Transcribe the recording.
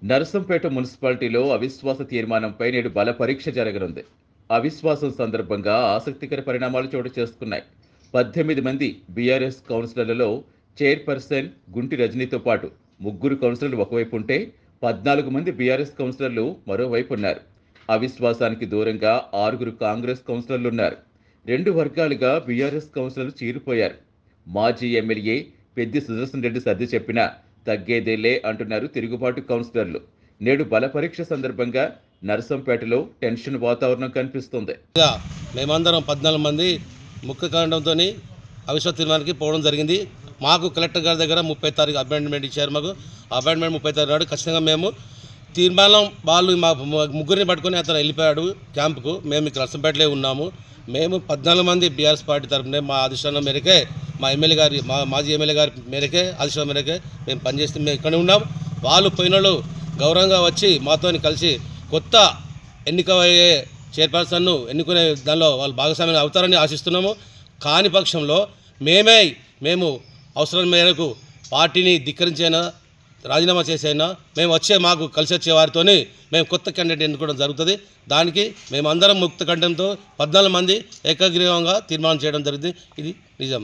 నర్సంపేట మున్సిపాలిటీలో అవిశ్వాస తీర్మానంపై నేడు బల పరీక్ష జరగనుంది. అవిశ్వాసం సందర్భంగా ఆసక్తికర పరిణామాలు చోటు చేసుకున్నాయి. 18 మంది బీఆర్ఎస్ కౌన్సిలర్లలో చైర్పర్సన్ గుంటి రజనీతో పాటు 3 కౌన్సిలర్లు ఒకవైపు ఉంటే 14 మంది బీఆర్ఎస్ కౌన్సిలర్లు మరోవైపు ఉన్నారు. అవిశ్వాసానికి దూరంగా 6 కాంగ్రెస్ కౌన్సిలర్లు ఉన్నారు. 2 వర్గాలుగా బీఆర్ఎస్ కౌన్సిలర్లు చీలిపోయారు. మాజీ ఎమ్మెల్యే పెద్ది సుదర్శన్ రెడ్డి సర్ది చెప్పినా తగ్గేదేలే అంటున్నారు తిరుగుబాటు కౌన్సిలర్లు. నేడు బల పరీక్ష సందర్భంగా నర్సంపేటలో టెన్షన్ వాతావరణం కనిపిస్తుంది. మేమందరం 14 మంది ముఖ్య కారణంతో అవిశ్వాస తీర్మానానికి పోవడం జరిగింది. మాకు కలెక్టర్ గారి దగ్గర 30 తారీఖు అపాయింట్మెంట్ ఇచ్చారు. మాకు అపాయింట్మెంట్ 30 తారీఖు నాడు ఖచ్చితంగా మేము తీర్మానం వాళ్ళు మా ముగ్గురిని పట్టుకొని అతను వెళ్ళిపోయాడు క్యాంపుకు. మేము ఇక్కడ నర్సంపేటలో ఉన్నాము. మేము 14 మంది బీఆర్ఎస్ పార్టీ తరఫున మా అధిష్టానం మేరకే మా ఎమ్మెల్యే గారి మాజీ ఎమ్మెల్యే గారి మేరకే అధిష్టానం మేరకే మేము పనిచేస్తే మేము ఇక్కడే ఉన్నాం. వాళ్ళు పోయినోళ్ళు గౌరవంగా వచ్చి మాతో కలిసి కొత్త ఎన్నికయ్యే చైర్పర్సన్ను ఎన్నుకునే దానిలో వాళ్ళు భాగస్వామ్యం అవుతారని ఆశిస్తున్నాము. కాని పక్షంలో మేము అవసరం మేరకు పార్టీని ధిక్కరించైనా రాజీనామా చేసైనా మేము మాకు కలిసి వచ్చే వారితో మేము కొత్త క్యాండిడేట్ ఎన్నుకోవడం జరుగుతుంది. దానికి మేమందరం ముక్త కంఠంతో 14 మంది ఏకగ్రీవంగా తీర్మానం చేయడం జరిగింది. ఇది నిజం.